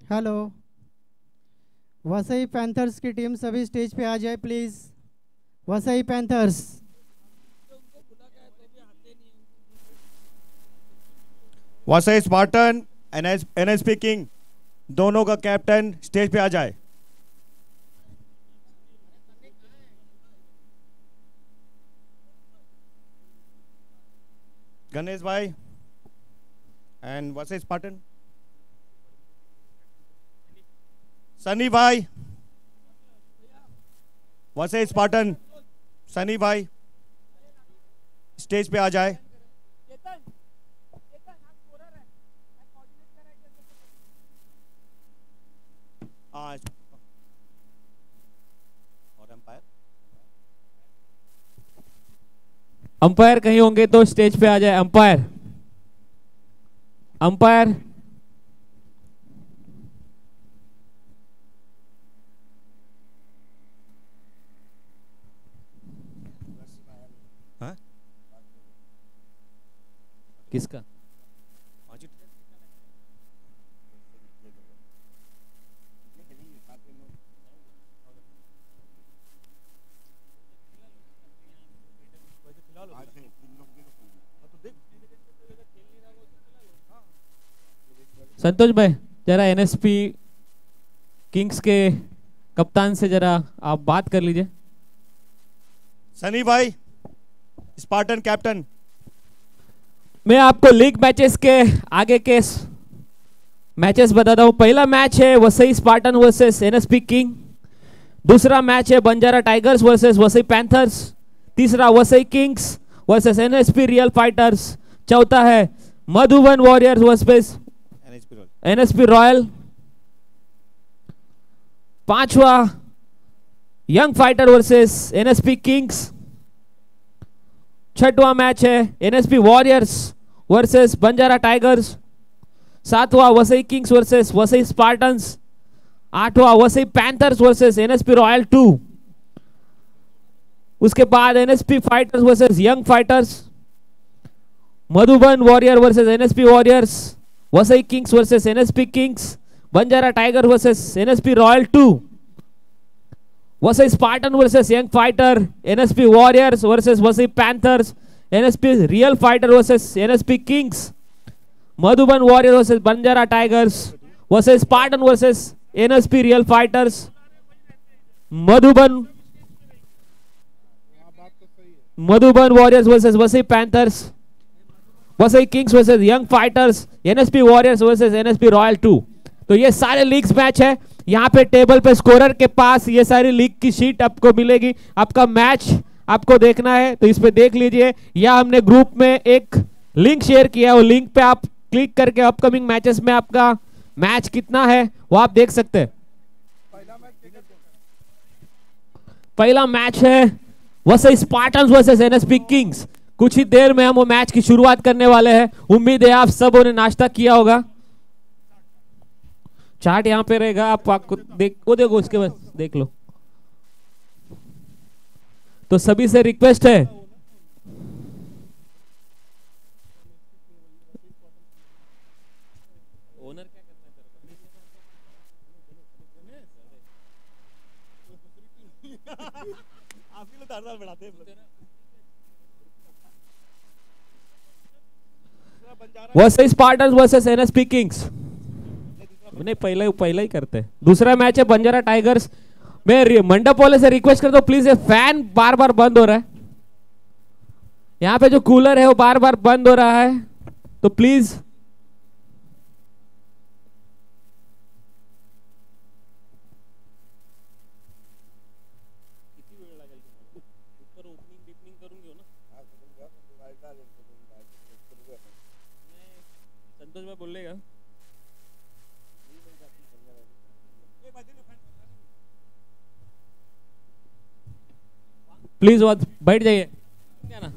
Hello. Vasai panthers की team सभी stage पे आ जाए please. Vasai panthers. Vasai Spartan NSP king दोनों का कैप्टन स्टेज पे आ जाए। गणेश भाई एंड वसई स्पार्टन सनी भाई, वसई स्पार्टन सनी भाई स्टेज पे आ जाए। और एम्पायर अंपायर कहीं होंगे तो स्टेज पे आ जाए। अंपायर अंपायर किसका? संतोष भाई जरा एनएसपी किंग्स के कप्तान से जरा आप बात कर लीजिए। सनी भाई स्पार्टन कैप्टन। मैं आपको लीग मैचेस के आगे के मैचेस बताता हूं। पहला मैच है Vasai Spartan versus NSP king. दूसरा मैच है Banjara Tigers versus Vasai Panthers. तीसरा Vasai Kings versus NSP Real Fighters. चौथा है Madhuban Warriors versus NSP Royal. पांचवा Young Fighter versus NSP Kings. छठवां मैच है NSP Warriors versus Banjara Tigers. सातवां Vasai Kings versus Vasai Spartans. आठवां Vasai Panthers versus NSP Royal 2। उसके बाद NSP Fighters versus Young Fighters. Madhuban Warrior versus NSP warriors. Vasai Kings versus NSP Kings. Banjara tiger versus NSP Royal 2। Vasai Spartan versus young fighter. NSP Warriors versus Vasai panthers. NSP real fighter versus NSP Kings. Madhuban Warrior versus Banjara tigers. Vasai Spartan versus NSP Real fighters. Madhuban Warriors versus Vasai panthers. Vasai Kings versus Young fighters. NSP Warriors versus NSP Royal 2। तो ये सारे leagues match है। यहाँ पे table पे scorer के पास ये सारी लीग की शीट आपको मिलेगी। आपका मैच आपको देखना है तो इस पे देख लीजिए, या हमने ग्रुप में एक लिंक शेयर किया है, वो लिंक पे आप क्लिक करके अपकमिंग मैचेस में आपका मैच कितना है वो आप देख सकते हैं। पहला मैच है Vasai Spartans versus NSP Kings. कुछ ही देर में हम वो मैच की शुरुआत करने वाले हैं। उम्मीद है आप सबों ने नाश्ता किया होगा। चार्ट यहाँ पे रहेगा, आपको देखो उसके बाद देख लो। तो सभी से रिक्वेस्ट है ओनर क्या करना है Vasai Spartans versus NSP Kings. नहीं पहला ही करते हैं। दूसरा मैच है बंजारा टाइगर्स। मैं मंडप वाले से रिक्वेस्ट करता हूँ प्लीज, ये फैन बार बार बंद हो रहा है। यहाँ पे जो कूलर है वो बार बार बंद हो रहा है, तो प्लीज संतोष भाई बोलेगा प्लीज बैठ जाइए क्या ना।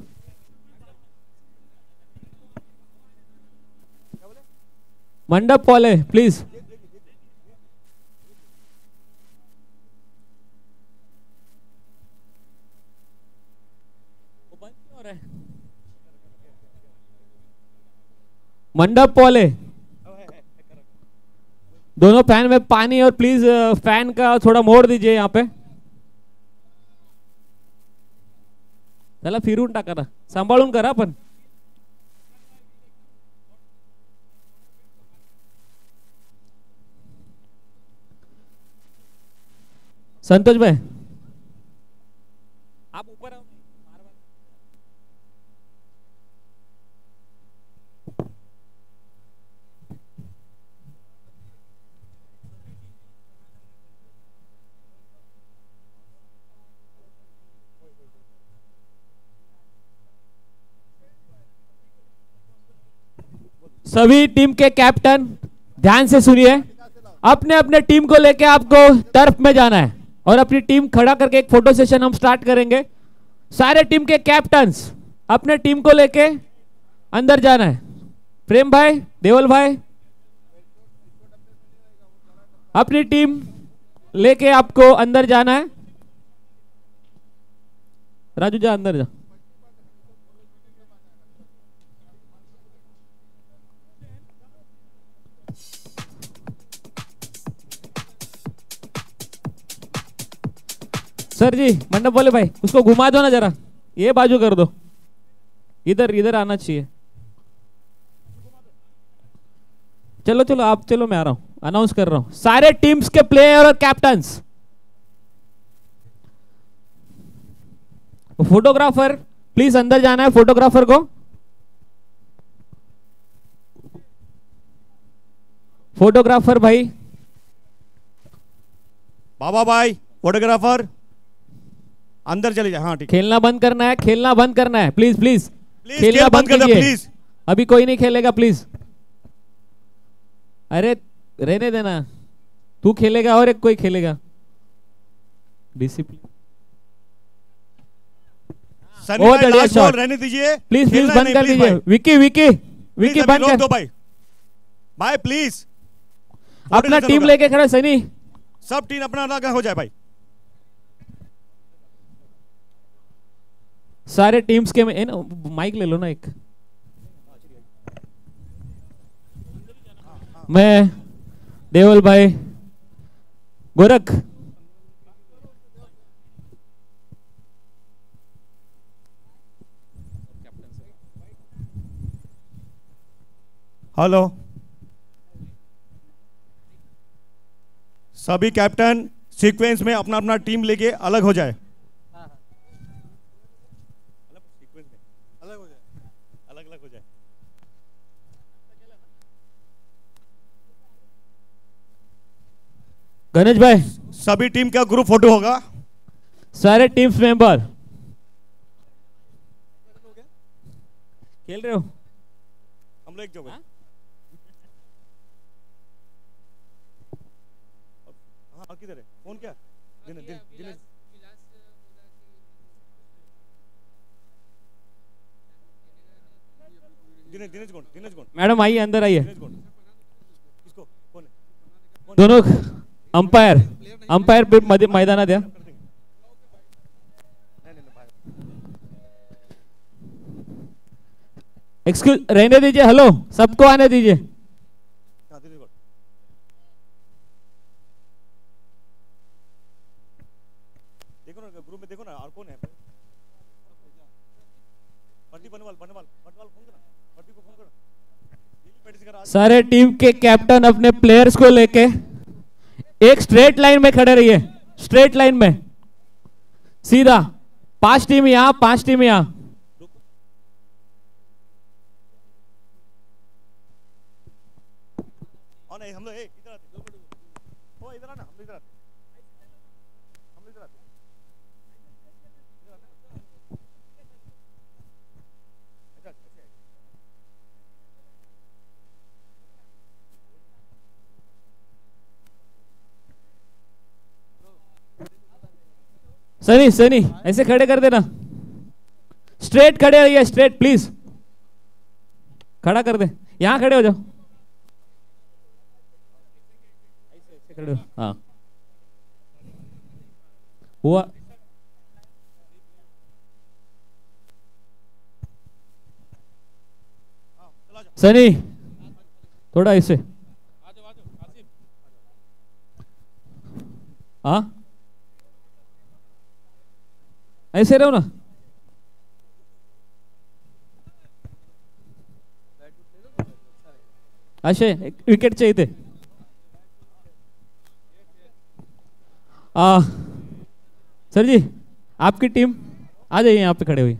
मंडप वाले प्लीज। मंडप वाले दोनों फैन में पानी और प्लीज फैन का थोड़ा मोड़ दीजिए यहाँ पे. त्याला फिरून टाका ना, सांभाळून करा पण. संतोष भाई आप ऊपर आओ. सभी टीम के कैप्टन ध्यान से सुनिए. अपने अपने टीम को लेके आपको टर्फ में जाना है और अपनी टीम खड़ा करके एक फोटो सेशन हम स्टार्ट करेंगे. सारे टीम के कैप्टन्स अपने टीम को लेके अंदर जाना है. प्रेम भाई, देवल भाई, अपनी टीम लेके आपको अंदर जाना है. राजू जा अंदर जा. सर जी, मंडप वाले भाई उसको घुमा दो ना जरा, ये बाजू कर दो. इधर इधर आना चाहिए. चलो चलो आप चलो, मैं आ रहा हूं, अनाउंस कर रहा हूं. सारे टीम्स के प्लेयर और कैप्टन्स, फोटोग्राफर प्लीज अंदर जाना है. फोटोग्राफर को, फोटोग्राफर भाई, बाबा भाई फोटोग्राफर अंदर चले जाए. हाँ ठीक. खेलना बंद करना है, खेलना बंद करना है. प्लीज प्लीज प्लीज खेलना खेल बंद कर दो कीजिए. प्लीज. अभी कोई नहीं खेलेगा प्लीज. अरे रहने देना, तू खेलेगा और एक कोई खेलेगा. डिसिप्लिन. सनी ओ भाई बढ़िया लास्ट शॉट. बॉल रहने दीजिए. प्लीज प्लीज खेलना बंद नहीं, कर प्लीज दीजिए. भाई. विकी विकी प्लीज विकी अभी बंद रोक कर. दो भाई. भाई प्लीज अपना टीम लेके खड़ा. सनी सब टीम अपना अलग हो जाए भाई. सारे टीम्स के माइक ले लो ना एक. मैं देवल भाई, गोरख, हेलो. सभी कैप्टन सीक्वेंस में अपना अपना टीम लेके अलग हो जाए. अलग अलग हो जाए. गणेश भाई, सभी टीम का ग्रुप फोटो होगा. सारे टीम्स मेंबर खेल रहे हो. हम लोग एक जगह. हाँ किधर है फोन? क्या दिनेश दिनेश दिनेश दिनेश कौन? दिनेश कौन? मैडम आइए, अंदर आइए. दिनेश कौन? किसको? कौन है? दोनों अंपायर, अंपायर पे मैदानात द्या. एक्सक्यूज, रहने दीजिए. हेलो, सबको आने दीजिए. हाँ दिनेश कौन? देखो ना ग्रुप में, देखो ना और कौन है. बंटी बनवाल बनवाल बनवाल फोन करो. बंटी को फोन करो. सारे टीम के कैप्टन अपने प्लेयर्स को लेके एक स्ट्रेट लाइन में खड़े रहिए. स्ट्रेट लाइन में सीधा. 5 टीम यहां, 5 टीम यहां. नहीं हम लोग इधर आते. ओ इधर आना. हम लोग इधर आते. हम लोग इधर आते. सनी सनी ऐसे खड़े कर देना. स्ट्रेट खड़े रहिए. Straight please. खड़ा कर दे. यहां खड़े हो जाओ. खड़े हो. हाँ हुआ. सनी थोड़ा ऐसे. हाँ ऐसे रहो ना. असे विकेटच्या इथे. सर जी आपकी टीम आ जाइए यहाँ पे खड़े हुए.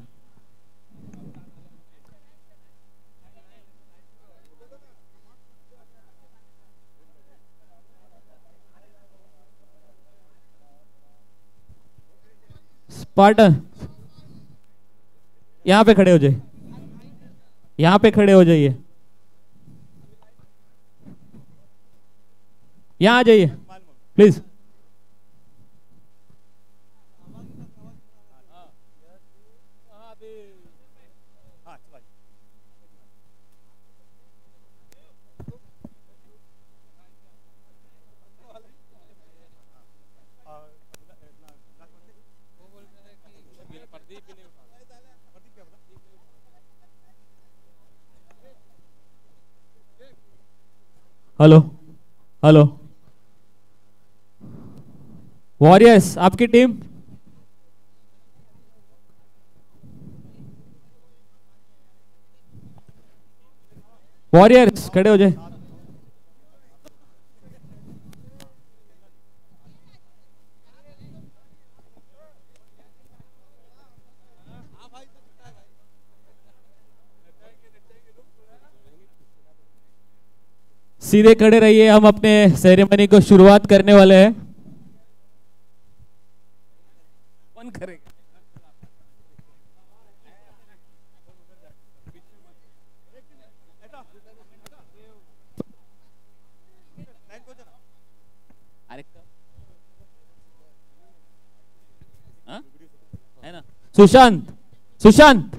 स्पार्टन यहाँ पे खड़े हो जाइए. यहाँ पे खड़े हो जाइए. यहाँ आ जाइए प्लीज. हेलो हेलो वॉरियर्स आपकी टीम. वॉरियर्स खड़े हो जाए. सीधे खड़े रहिए. हम अपने सेरेमनी को शुरुआत करने वाले हैं. कौन करेगा? है ना Sushant. Sushant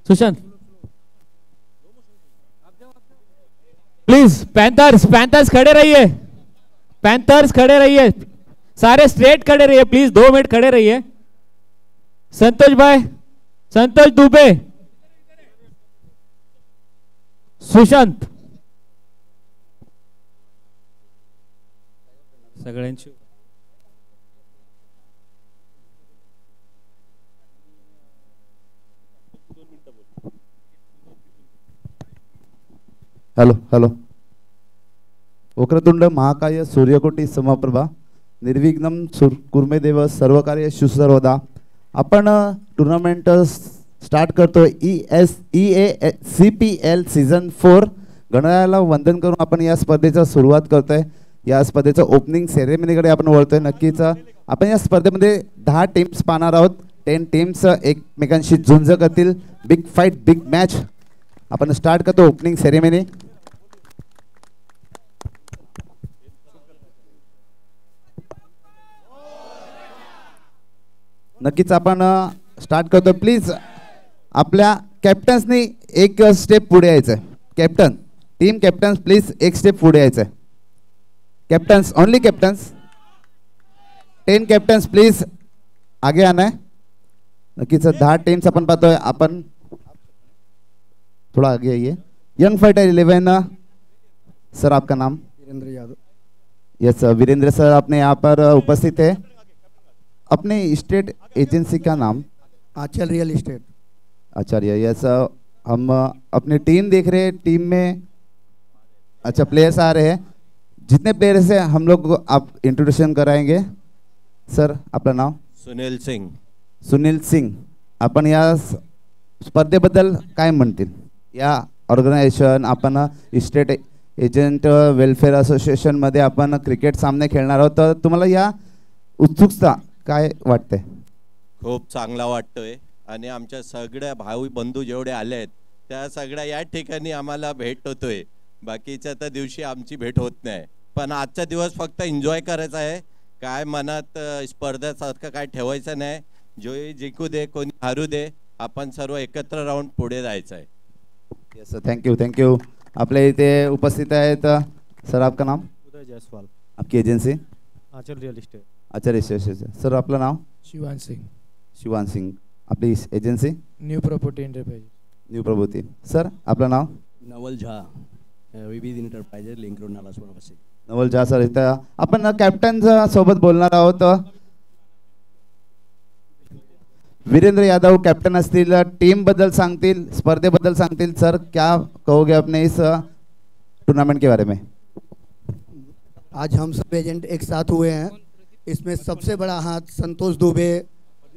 Sushant please. Panthers panthers खड़े रहिए. पैंथर्स खड़े रहिए. सारे स्ट्रेट खड़े रहिए प्लीज. 2 मिनट खड़े रहिए. संतोष भाई, संतोष दुबे, सुशांत सगळ्यांची. Hello hello. वक्रतुंड महाकाय सूर्यकोटी समप्रभा निर्विघ्नं कुर्मेदेव सर्वकार्य सर्वदा. आपण टुर्नामेंट स्टार्ट करतोय EACPL सीझन 4. गणरायाला वंदन करून आपण या स्पर्धेचा सुरुवात करतोय. या स्पर्धेचं ओपनिंग सेरेमनीकडे आपण वळतोय. नक्कीच आपण या स्पर्धेमध्ये 10 टीम्स पाहणार आहोत. 10 टीम्स एकमेकांशी झुंज करतील. Big fight, big match. आपण स्टार्ट करतो ओपनिंग सेरेमनी. नक्कीच आपण स्टार्ट करतो. प्लीज आपल्या कॅप्टन्सनी एक स्टेप पुढे यायचं आहे. कॅप्टन, टीम कॅप्टन्स प्लीज एक स्टेप पुढे यायचं आहे. Captains, only captains. 10 captains please आगे आना है. नक्कीच 10 टीम्स आपण पाहतोय. आपण थोड़ा आगे आइए. यंग फाइटर 11 सर, आपका नाम? वीरेंद्र यादव. यस वीरेंद्र सर, आपने यहाँ पर उपस्थित है. अपने स्टेट एजेंसी का नाम? आंचल रियल इस्टेट. आचार्य. यस हम अपनी टीम देख रहे हैं. टीम में अच्छा प्लेयर्स आ रहे हैं. जितने प्लेयर्स हैं हम लोग आप इंट्रोडक्शन कराएंगे. सर आपलं नाव? सुनील सिंग. सुनील सिंग, आपण या स्पर्धेबद्दल काय म्हणतील? या ऑर्गनायझेशन आपण स्टेट एजंट वेलफेअर असोसिएशनमध्ये आपण क्रिकेट सामने खेळणार आहोत. तर तुम्हाला या उत्सुकता काय वाटते? खूप चांगला वाटतोय. आणि आमच्या सगळ्या भाऊ बंधू जेवढे आले आहेत त्या सगळ्या या ठिकाणी आम्हाला भेट होतोय. बाकीच्या त्या दिवशी आमची भेट होत नाही. पण आजचा दिवस फक्त एन्जॉय करायचा आहे. काय मनात स्पर्धेसारखं काय ठेवायचं नाही. जो जिंकू दे, कोणी हारू दे, आपण सर्व एकत्र राहून पुढे जायचं आहे. Yes sir, thank you thank you. आपल्या इथे उपस्थित आहेत. सर आपका नाम? उदय जायसवाल. आपकी agency? Anchal Real Estate. Acharya. Sir आपलं नाव? शिवान सिंग. शिवान सिंग. आपली agency? New Property Enterprise. New Prabhuti. Sir आपलं नाव? Naval Jha Vividh Enterprises Link Road Nalasopara Vasai. Naval Jha sir इथं आपण कॅप्टन सोबत बोलणार आहोत. वीरेंद्र यादव कॅप्टन असतील, टीम बद्दल सांगतील, स्पर्धेबद्दल सांगतील. सर क्या कहोगे अपने इस टूर्नामेंट के बारे में? आज हम सब एजेंट एक साथ हुए हैं. इसमें सबसे बड़ा हाथ संतोष दुबे,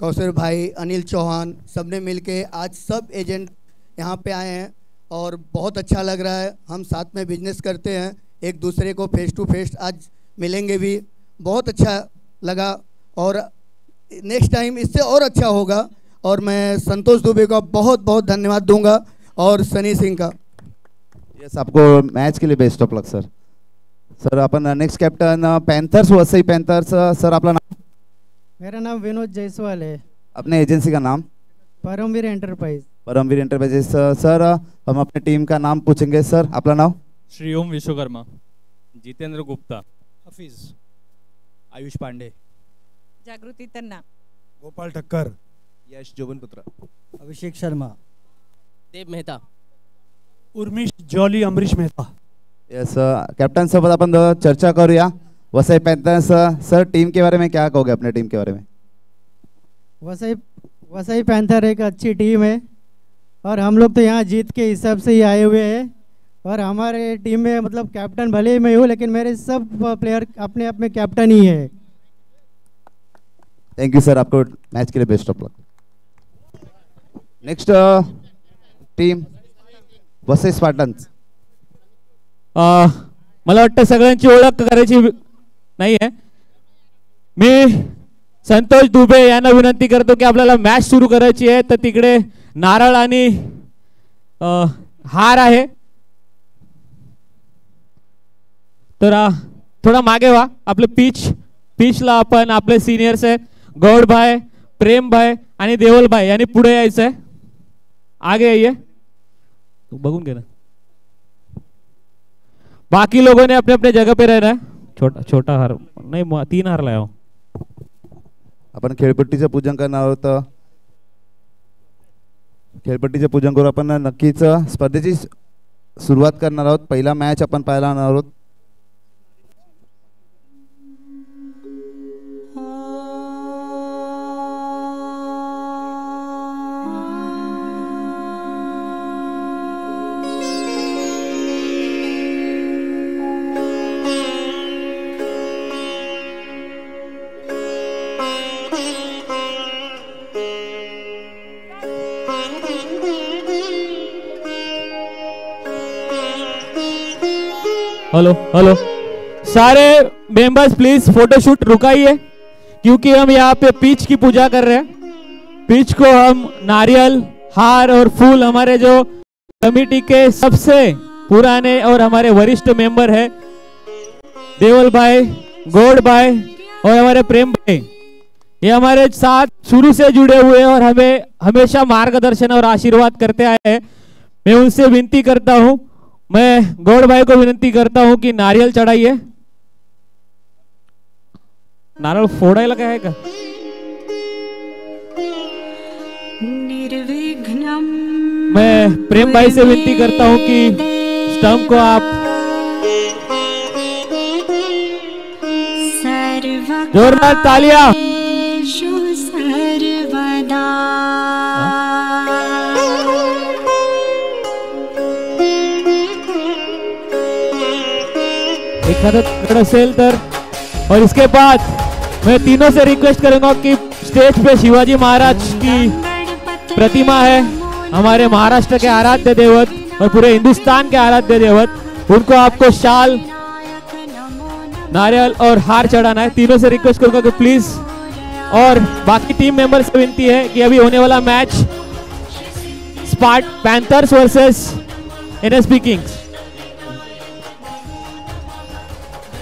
कौशल भाई, अनिल चौहान, सबने मिलके आज सब एजेंट यहाँ पे आए हैं और बहुत अच्छा लग रहा है. हम साथ में बिजनेस करते हैं, एक दूसरे को फेस टू फेस आज मिलेंगे भी. बहुत अच्छा लगा और नेक्स्ट टाइम इससे और अच्छा होगा. और मैं संतोष दुबे का बहुत बहुत धन्यवाद दूंगा और सनी सिंह का. यस, आपको मैच के लिए best of luck sir. Sir upon next captain panthers Vasai panthers. Sir आपका नाम? मेरा नाम विनोद जायसवाल है. अपने एजेंसी का नाम? Paramvir enterprise. Paramvir enterprises. Sir हम अपने टीम का नाम पूछेंगे. सर आपका नाम? श्री ओम विश्वकर्मा, जितेंद्र गुप्ता, हफीज, आयुष पांडे, जागृति तन्ना, गोपाल ठक्कर, यश जोबनपुत्र, अभिषेक शर्मा, देव मेहता, उर्मिश जॉली, अमरीश मेहता. यस, कैप्टन सोबत अपन चर्चा करूया. वसई पैंथर्स. सर टीम के बारे में क्या कहोगे अपने टीम के बारे में? वसई पैंथर एक अच्छी टीम है और हम लोग तो यहाँ जीत के हिसाब से ही आए हुए हैं. और हमारे टीम में मतलब कैप्टन भले ही मैं हूँ लेकिन मेरे सब प्लेयर अपने अपने कैप्टन ही है. थैंक यू सर, आपको मैच के लिए best of luck. Next team Vasai Spartans. मला वाटतं सगळ्यांची ओळख करायची नाही आहे. मी संतोष दुबे यांना विनंती करतो की आपल्याला मॅच सुरू करायची आहे. तर तिकडे नारळ आणि हार आहे, तर थोडा मागे व्हा. आपले पिचला आपण आपले सिनियर्स आहे गौड भाई, प्रेम भाई आणि देवल भाई यांनी पुढे यायचं आहे. आगे आइए, बघून घे ना. बाकी लोगों ने अपने अपने जगह पे रहना है. छोटा हार नहीं, 3 हार लाया. आपण खेळपट्टीचं पूजन करणार आहोत. खेळपट्टीचं पूजन करून आपण नक्कीच स्पर्धेची सुरुवात करणार आहोत. पहिला मॅच आपण पाहायला आणणार आहोत. हेलो हेलो, सारे मेंबर्स प्लीज फोटोशूट रुकाइए क्योंकि हम यहाँ पे पिच की पूजा कर रहे हैं. पिच को हम नारियल, हार और फूल, हमारे जो कमेटी के सबसे पुराने और हमारे वरिष्ठ मेंबर है देवल भाई, गौड़ भाई और हमारे प्रेम भाई, ये हमारे साथ शुरू से जुड़े हुए हैं और हमें हमेशा मार्गदर्शन और आशीर्वाद करते आए हैं. मैं उनसे विनती करता हूं, मैं गौड़ भाई को विनती करता हूं कि नारियल चढ़ाइए. नारियल फोड़ायला काय आहे का? मैं प्रेम भाई से विनती करता हूं कि स्टंप को आप जोरदार तालियां. एखादा असेल तर. और इसके बाद मैं तीनों से रिक्वेस्ट करूंगा कि स्टेज पे शिवाजी महाराज की प्रतिमा है, हमारे महाराष्ट्र के आराध्य देवत और पूरे हिंदुस्तान के आराध्य देवत, उनको आपको शाल, नारियल और हार चढ़ाना है. तीनों से रिक्वेस्ट करूंगा कि प्लीज. और बाकी टीम मेंबर से विनती है कि अभी होने वाला मैच स्पार्ट Panthers versus NSP Kings.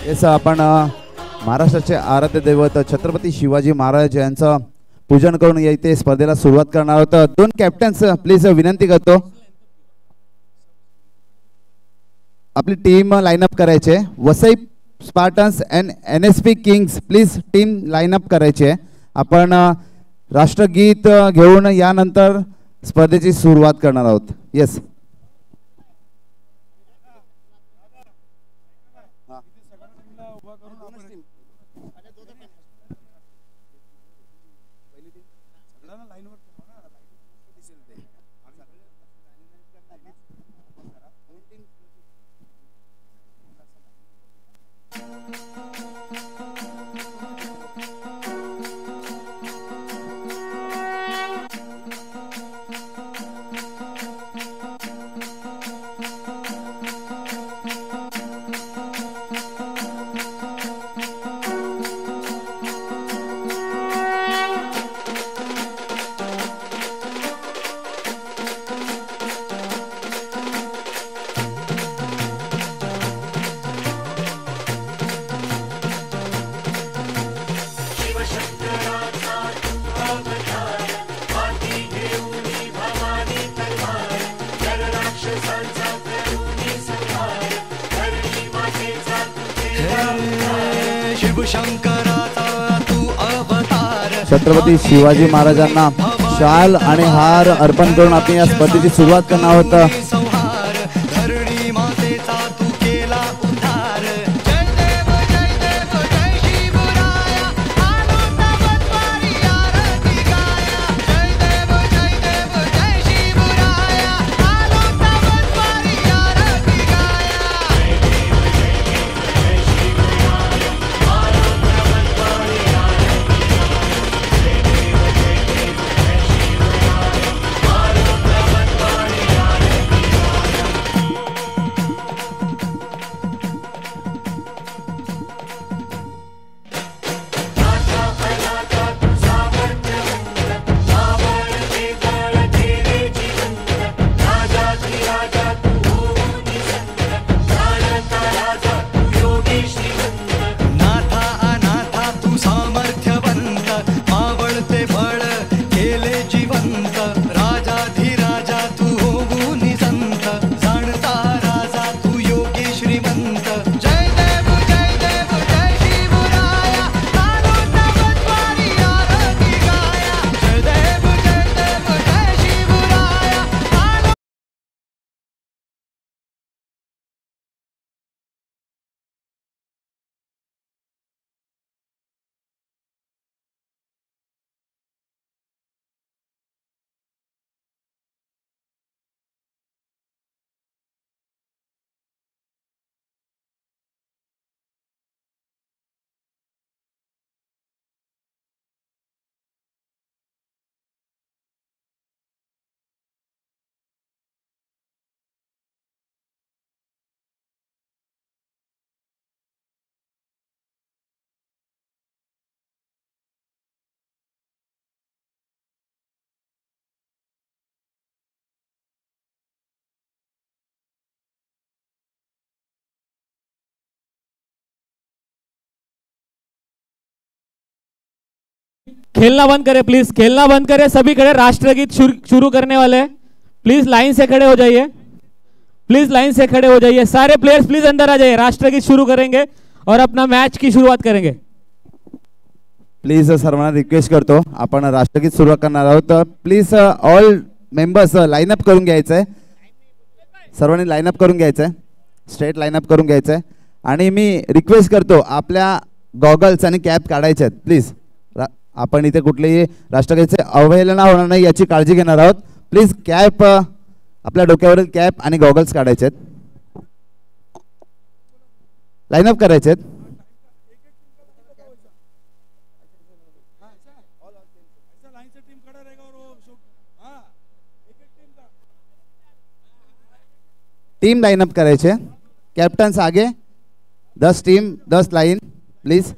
Yes, आपण महाराष्ट्राचे आराध्य दैवत छत्रपती शिवाजी महाराज यांचं पूजन करून येथे स्पर्धेला सुरुवात करणार आहोत. 2 कॅप्टन्स प्लीज विनंती करतो आपली टीम लाईनअप करायची आहे. Vasai Spartans and NSP Kings please team line-up करायची आहे. आपण राष्ट्रगीत घेऊन यानंतर स्पर्धेची सुरुवात करणार आहोत. येस, शिवशंकराचा तू अवतार. छत्रपती शिवाजी महाराजांना शाल आणि हार अर्पण करून आपण या स्पर्धेची सुरुवात करणार आहोत. संहार धरणी मातेचा तू केला उद्धार. जय देव जय देव जय शिवराया आलो तवद्वारी आरती गाया. जय देव जय देव जय शिवराया आलो तवद्वारी आरती गाया. जय देव जय देव जय शिवराया आलो तवद्वारी आरती गाया. जय देव जय देव जय शिवराया आलो तवद्वारी आरती नाथा अनाथा तू सामर्थ्यवंत. मावळते बळ केले जिवंत. राजाधिराजा तू होऊन संत. जाणता राजा तू योगी श्रीमंत. जय देव जय देव जय शिवराया आलो तवद्वारी आरती गाया. जय देव जय देव जय शिवराया आलो. खेलना बंद करें प्लीज, खेलना बंद करें सभी खड़े. राष्ट्रगीत शुरू करने वाले हैं. प्लीज लाइन से खड़े हो जाइए. प्लीज लाइन से खड़े हो जाइए. सारे प्लेयर्स प्लीज अंदर आ जाइए. राष्ट्रगीत शुरू करेंगे और अपना मैच की शुरुआत करेंगे. प्लीज सर्वांना रिक्वेस्ट करतो, आपण राष्ट्रगीत सुरुवात करणार आहोत. प्लीज ऑल मेंबर्स लाईनअप करून घ्यायचंय. सर्वांनी लाईनअप करून घ्यायचंय. स्ट्रेट लाईनअप करून घ्यायचंय. आणि मी रिक्वेस्ट करतो आपल्या गॉगल्स आणि कॅप काढायचे आहेत प्लीज. आपण इथे कुठलेही राष्ट्रगीताचे अवहेलना होणार नाही याची काळजी घेणार आहोत. प्लीज कॅप, आपल्या डोक्यावरील कॅप आणि गॉगल्स काढायचे आहेत. लाईनअप करायचे आहेत. टीम लाइनअप करायचे. कैप्टन्स आगे, 10 टीम 10 लाइन. प्लीज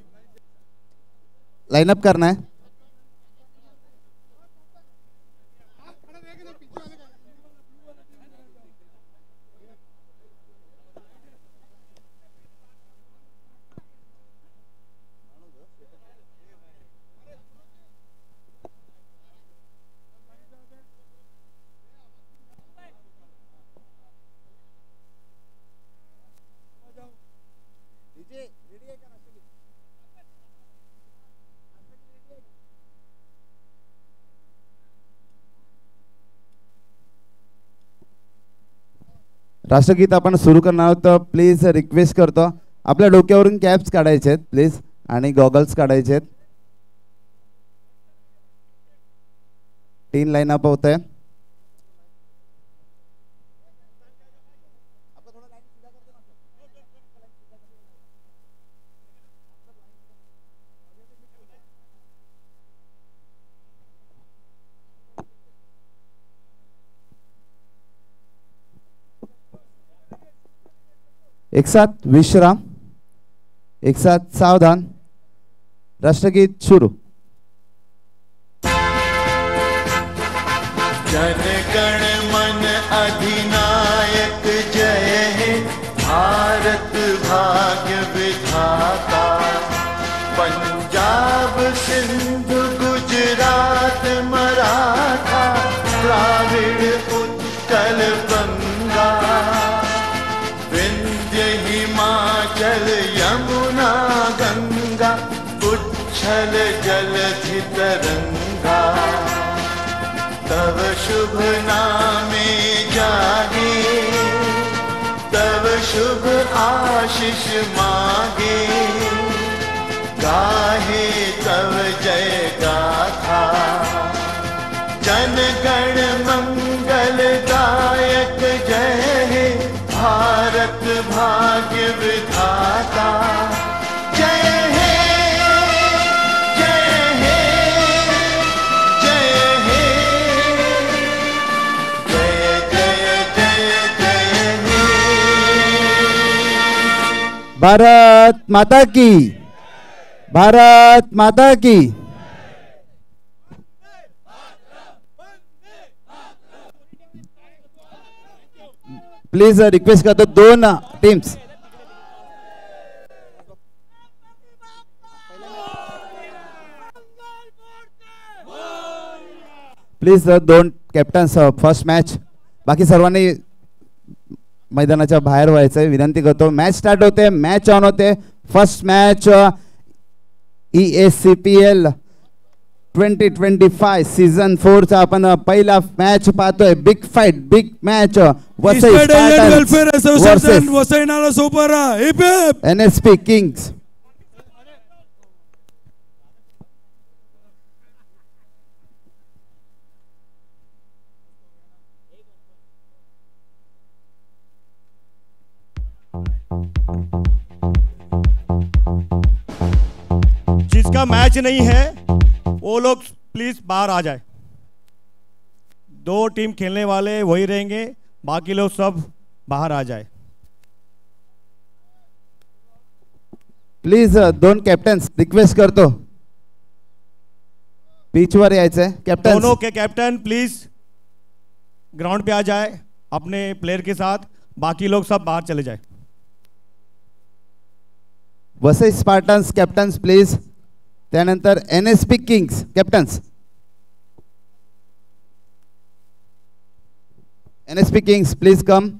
लाइनअप करना है. राष्ट्रगीत आपण सुरू करणार आहोत. प्लीज रिक्वेस्ट करतो आपल्या डोक्यावरून कॅप्स काढायचे आहेत प्लीज आणि गॉगल्स काढायचे आहेत. टीम लाईनअप होत आहे. एक साथ विश्राम, एक साथ सावधान. राष्ट्रगीत शुरू. जन गण मन अधिनायक जय हे भारत भाग्य विधाता. पंजाब सिंध गुजरात मराठा द्राविड़ उत्कल बंगा. विंध्य हिमाचल यमुना गंगा छल जलधि तरंगा तव शुभ नामे जागे तव शुभ आशीष मांगे गाहे तव जय गाथा जन गण मंगलदायक जय हे भारत भाग्य विधाता जय हे जय हे जय हे जय जय जय जय हे। भारत माता की, भारत माता की। प्लीज रिक्वेस्ट करतो दोन टीम्स प्लीज दोन कॅप्टन्स फर्स्ट मॅच बाकी सर्वांनी मैदानाच्या बाहेर व्हायचंय विनंती करतो। मॅच स्टार्ट होते, मॅच ऑन होते। फर्स्ट मॅच EACPL 2025 सीझन 4 चा आपण पहिला मॅच पाहतोय। Big fight, big match Vasai welfare association Vasai Nala Sopara NSP Kings. जिसका मैच नहीं है वो लोग प्लीज बाहर आ जाए। दो टीम खेलने वाले वही रहेंगे, बाकी लोग सब बाहर आ जाए। प्लीज दोन कॅप्टन्स रिक्वेस्ट करतो पिचवर यायचंय। कॅप्टन दोनों के कैप्टन प्लीज ग्राउंड पे आ जाए अपने प्लेयर के साथ, बाकी लोग सब बाहर चले जाए। वसई स्पार्टन्स कॅप्टन्स प्लीज, त्यानंतर NSP Kings captains. NSP Kings please come.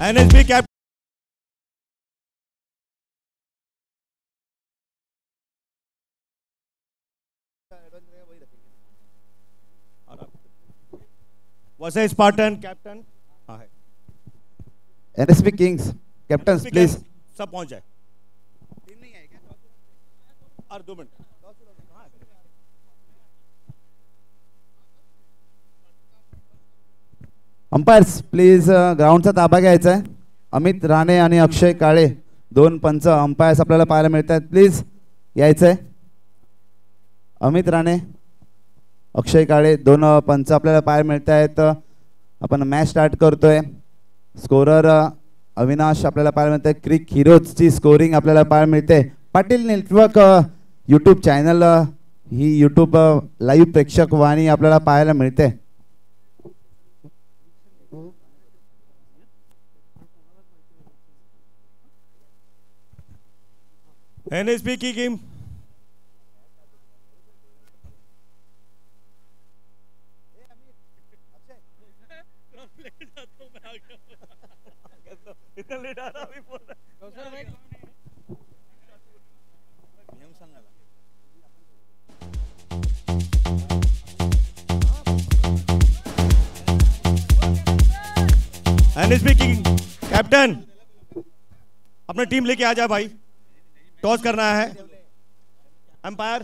NSP captain Vasai Spartan captain हाँ है। NSP किंग्स कॅप्टन्स प्लीज सब पहुंच जाए। और 2 मिनट अंपायर्स प्लीज ग्राउंडचा ताबा घ्यायचा आहे। अमित राणे आणि अक्षय काळे दोन पंच अंपायर्स आपल्याला पाहायला मिळतात, प्लीज यायचंय। अमित राणे अक्षय काळे दोन पंच आपल्याला पाहायला मिळत आहेत। आपण मॅच स्टार्ट करतोय। स्कोरर अविनाश आपल्याला पाहायला मिळतंय। क्रिक हिरोजची स्कोरिंग आपल्याला पाहायला मिळते। पाटील नेटवर्क यूट्यूब चॅनल ही यूट्यूब लाईव्ह प्रेक्षक वाणी आपल्याला पाहायला मिळते। NSP की टीम इतना लेट आ रहा अभी बोल रहा NSP की कैप्टन अपना टीम लेके आ जा भाई, टॉस करना है। अंपायर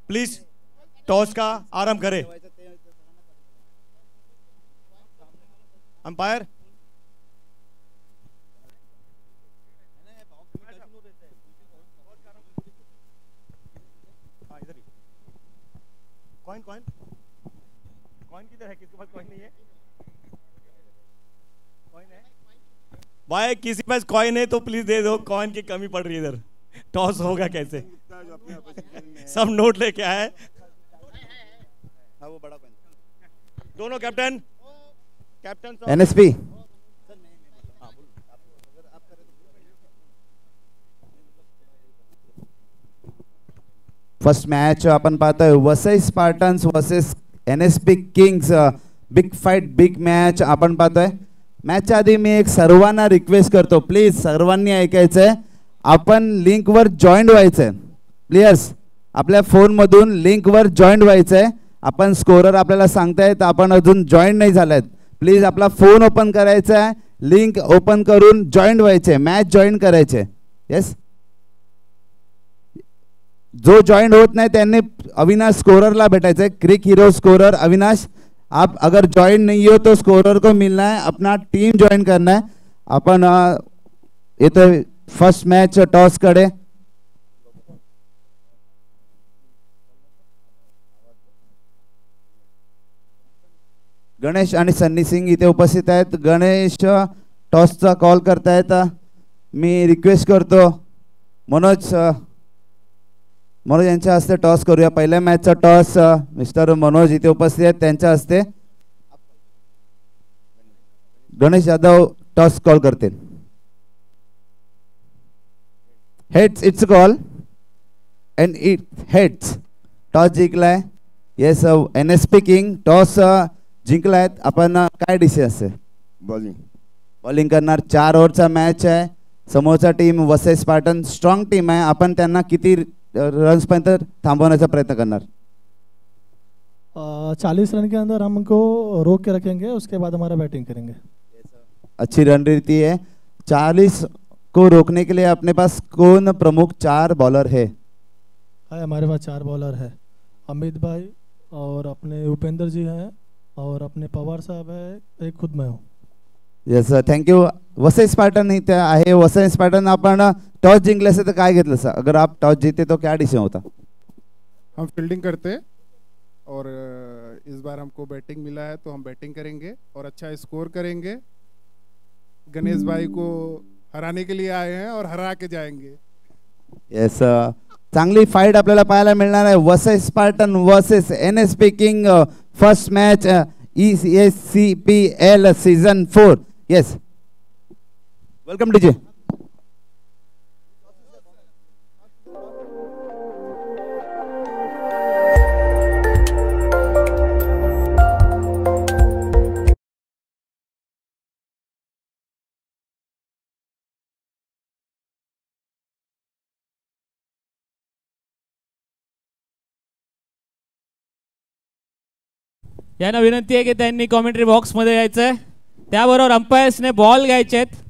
प्लीज टॉस का आरंभ करे। अंपायर कॉइन कॉइन कॉइन किधर है? किसके पास कॉइन नहीं है? कॉइन है भाई? किसी के पास कॉइन है तो प्लीज दे दो, कॉइन की कमी पड़ रही है इधर। टॉस होगा कैसे? सब नोट लेके आए। वो बड़ा दोनों कैप्टन एनएसपी फर्स्ट मॅच आपण पाहतोय Vasai Spartans versus NSP Kings, big fight, big match आपण पाहतोय। मॅचच्या आधी मी एक सर्वांना रिक्वेस्ट करतो, प्लीज सर्वांनी ऐकायचंय, आपण लिंकवर जॉईन व्हायचंय। प्लेयर्स आपल्या फोनमधून लिंकवर जॉईन व्हायचंय। आपण स्कोरर आपल्याला सांगतायत, आपण अजून जॉईन नाही झालात, प्लीज आपला फोन ओपन करायचा आहे, लिंक ओपन करून जॉईन व्हायचे, मॅच जॉईन करायचे। येस, जो जॉइन होत नहीं त्यांनी अविनाश स्कोररला भेटायचं है, क्रिक हीरो स्कोरर अविनाश। आप अगर ज्वाइन नहीं हो तो स्कोरर को मिलना है, अपना टीम ज्वाइन करना है। अपन ये तो फर्स्ट मैच टॉस कडे गणेश आणि सन्नी सिंग इथे उपस्थित आहेत। गणेश टॉसचा कॉल करतायत, मी रिक्वेस्ट करतो मनोज यांच्या हस्ते टॉस करूया। पहिल्या मॅचचा टॉस मिस्टर मनोज इथे उपस्थित आहेत, त्यांच्या हस्ते गणेश यादव टॉस कॉल करतील। Heads it's call and it heads, toss जिंकलाय। येस, एनएसपी किंग टॉस जिंकलाय। आपण काय डिसिजन असेल? बॉलिंग करणार। 4 ओव्हरचा मॅच आहे, समोरचा team Vasai Spartan strong team आहे। आपण त्यांना किती रन्स पर्यंत थांबवण्याचा प्रयत्न करणार? 40 रन के अंदर हमको रोक के रखेंगे, उसके बाद हमारा बैटिंग करेंगे। अच्छी रणनीति है। 40 को रोकने के लिए अपने पास कौन प्रमुख 4 बॉलर है? हमारे पास 4 बॉलर है, अमित भाई और अपने उपेंद्र जी हैं और अपने पवार साहब है, एक खुद मैं हूँ। Yes sir, thank you. Vasai Spartan इथे आहे। वसई स्पार्टन आपण टॉस जिंकले असे तर काय घेतलं सर? अगर आप टॉस जीते तो क्या डिसीजन होता? हम फील्डिंग करते हैं और इस बार हमको बैटिंग मिला है तो हम बैटिंग करेंगे और अच्छा स्कोर करेंगे। गणेश भाई को हराने के लिए आए हैं और हरा के जाएंगे। यस, चांगली फाइट आपल्याला पाहायला मिळणार आहे। Vasai Spartan versus NSP king, first match ESCPL season 4। Yes, welcome DJ. यांना विनंती आहे की त्यांनी कॉमेंट्री बॉक्स मध्ये यायचं आहे, त्याबरोबर अंपायर्सने बॉल घ्यायचे आहेत।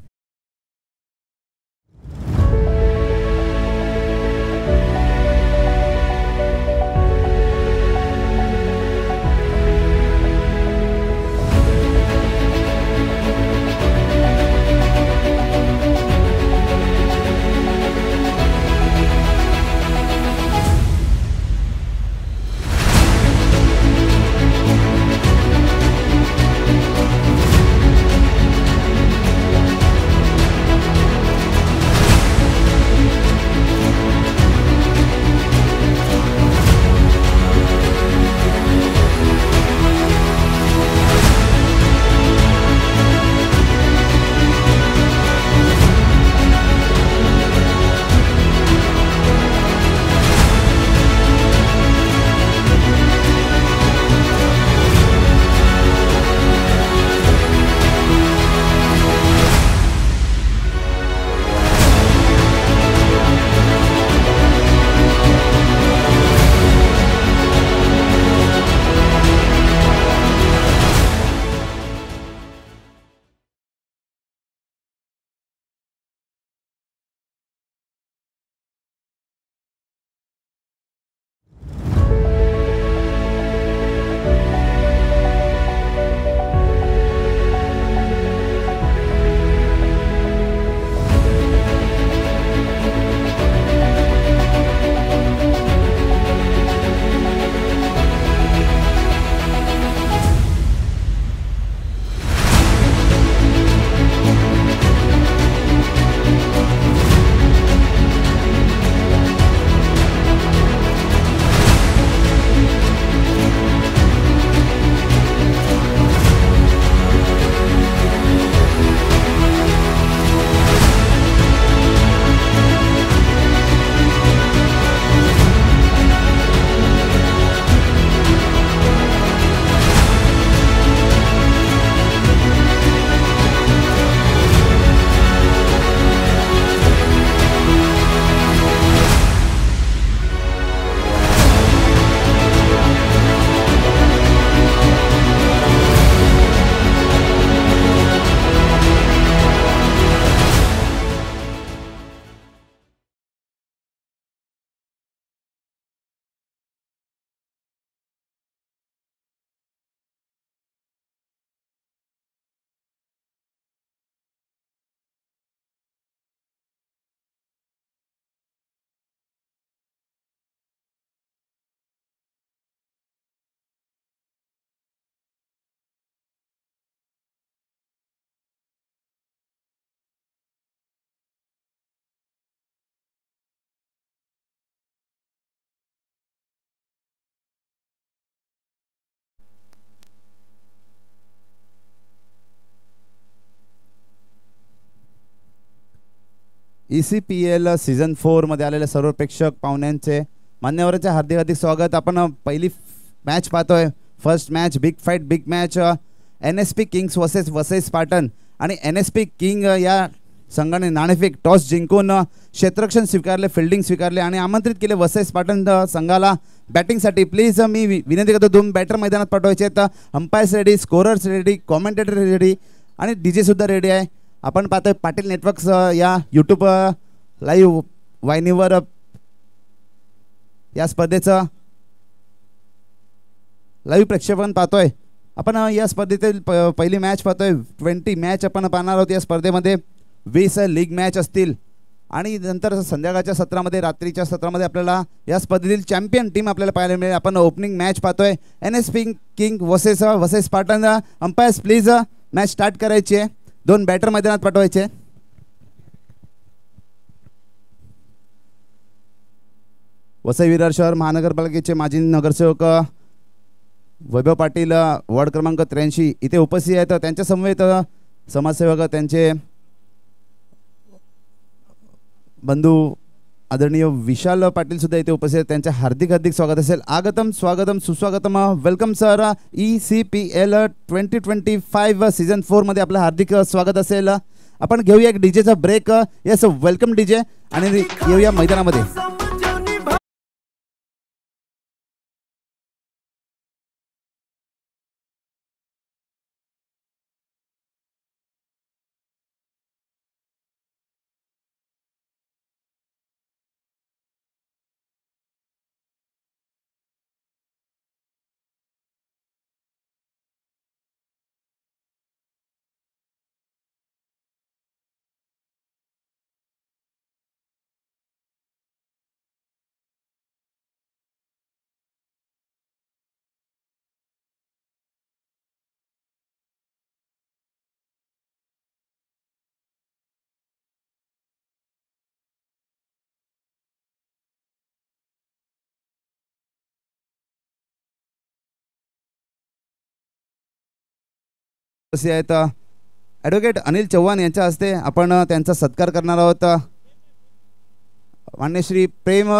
ECPL सीझन 4 मध्ये आलेल्या सर्व प्रेक्षक पाहुण्यांचे मान्यवरांचे हार्दिक हार्दिक स्वागत. आपण पहिली मॅच पाहतोय. First match big fight big match NSP Kings versus Vasai Spartan. आणि NSP किंग या संघाने नाणेफेक टॉस जिंकून क्षेत्ररक्षण स्वीकारले, फिल्डिंग स्वीकारले आणि आमंत्रित केले वसई स्पार्टन संघाला बॅटिंगसाठी. प्लीज मी विनंती करतो 2 बॅटर मैदानात पाठवायचे आहेत. Umpires ready, scorers ready, commentator ready आणि DJ सुद्धा रेडी आहे. आपण पाहतोय पाटील नेटवर्क्स या यूट्यूब लाईव्ह वाहिनीवर या स्पर्धेचं लाईव्ह प्रक्षेपण पाहतोय. आपण या स्पर्धेतील पहिली मॅच पाहतोय. 20 मॅच आपण पाहणार आहोत. या स्पर्धेमध्ये 20 लीग मॅच असतील आणि नंतर संध्याकाळच्या सत्रामध्ये, रात्रीच्या सत्रामध्ये आपल्याला या स्पर्धेतील चॅम्पियन टीम आपल्याला पाहायला मिळेल. आपण ओपनिंग मॅच पाहतोय. NSP king versus Vasai Spartan. Umpires please match start करायची आहे. 2 बॅटर मैदानात पाठवायचे. वसई विरार शहर महानगरपालिकेचे माजी नगरसेवक वैभव पाटील वॉर्ड क्रमांक 83 इथे उपस्थित आहेत. त्यांच्या समवेत समाजसेवक, त्यांचे बंधू आदरणीय विशाल पाटील सुद्धा इथे उपस्थित आहेत. त्यांचे हार्दिक हार्दिक स्वागत असेल. आगतम स्वागतम सुस्वागतम. Welcome sir. ECPL 2025 सीझन 4 मध्ये आपलं हार्दिक स्वागत असेल. आपण घेऊया एक डीजेचा ब्रेक. Yes, welcome DJ. आणि येऊया मैदानामध्ये. आहेत ॲडव्होकेट अनिल चव्हाण यांच्या हस्ते आपण त्यांचा सत्कार करणार आहोत. मान्य श्री प्रेम